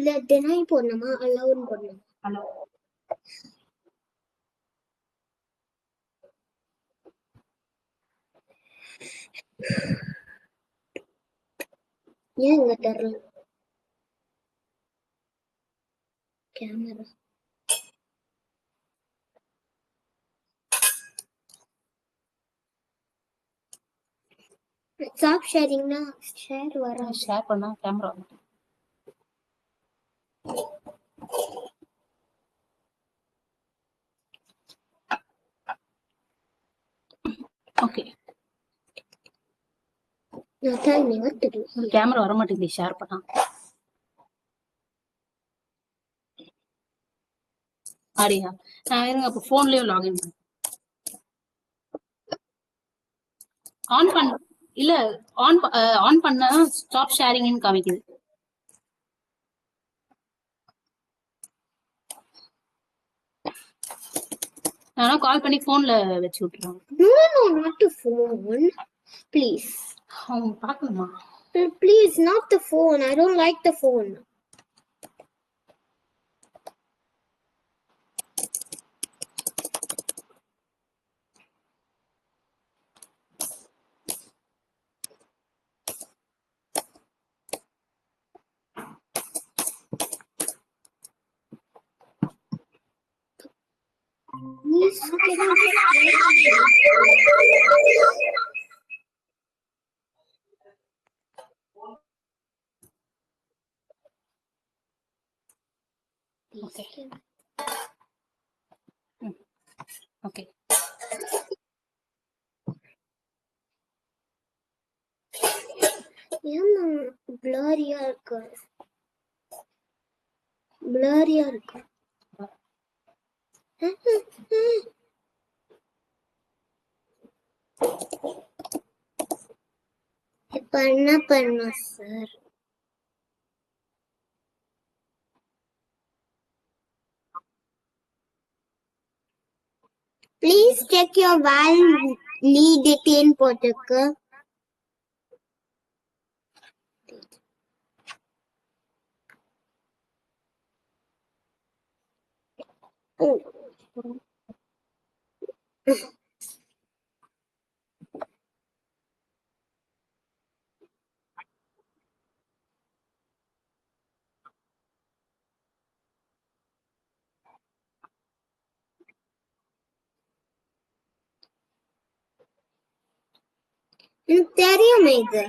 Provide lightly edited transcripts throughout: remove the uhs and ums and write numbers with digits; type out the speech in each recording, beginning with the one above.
இல்ல deny போடணுமா allow போடணுமா? allow. ஏங்க தெரியல camera stop sharing na share வர ஷேர் பண்ணா camera okay. now tell me what to do. Camera வர மாட்டேங்குது ஷேர் பண்ணா. ஆரியா நான் இருங்க அப்ப போன்லயே லாகின் பண்ணேன். ஆன் பண்ண இல்ல ஆன் பண்ணா ஸ்டாப் ஷேரிங்னு காமிக்குது. நானா கால் பண்ணி போன்ல வெச்சு விட்டுறேன். No not the phone please. அவங்க பார்க்கணுமா? Please not the phone, I don't like the phone. Okay okay. ஏன்னா blurry-ஆ இருக்கு இப்ப என்ன பண்ணணும் sir? Please check your validity போட்டுருக்கு. எனக்கு தெரியுமே இது.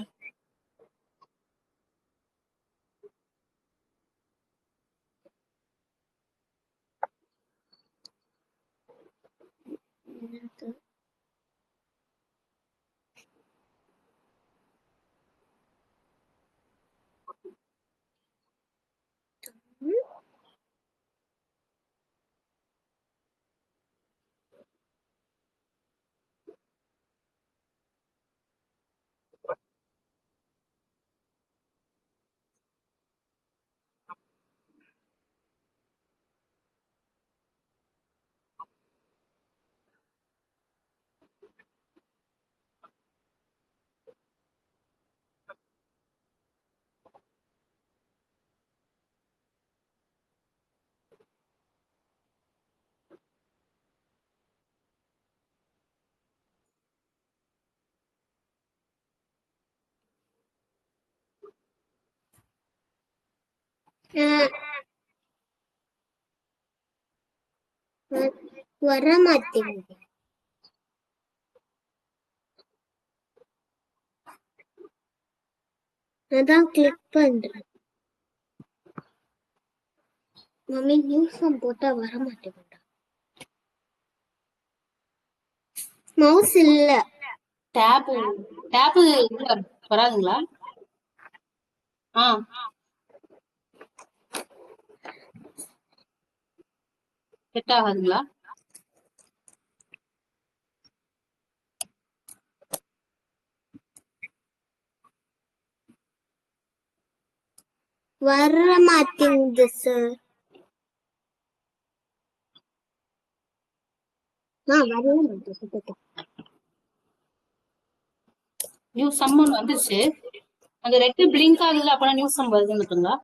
வர மாட்டேங்குது. அதான் கிளிக் பண்றேன். மம்மி நியூஸ் போட்டா வர மாட்டேங்குது. மவுஸ் இல்ல. டேப் வராதுங்களா? செட் ஆகாதுங்களா? வர மாட்டேங்குது சார். வரவே மாட்டேங்குது. நியூ சம்மன் வந்துச்சு. அந்த ரெட் பிளிங்க் ஆகுது அப்பனா நியூ சம் வருதுன்னு இருக்குங்களா?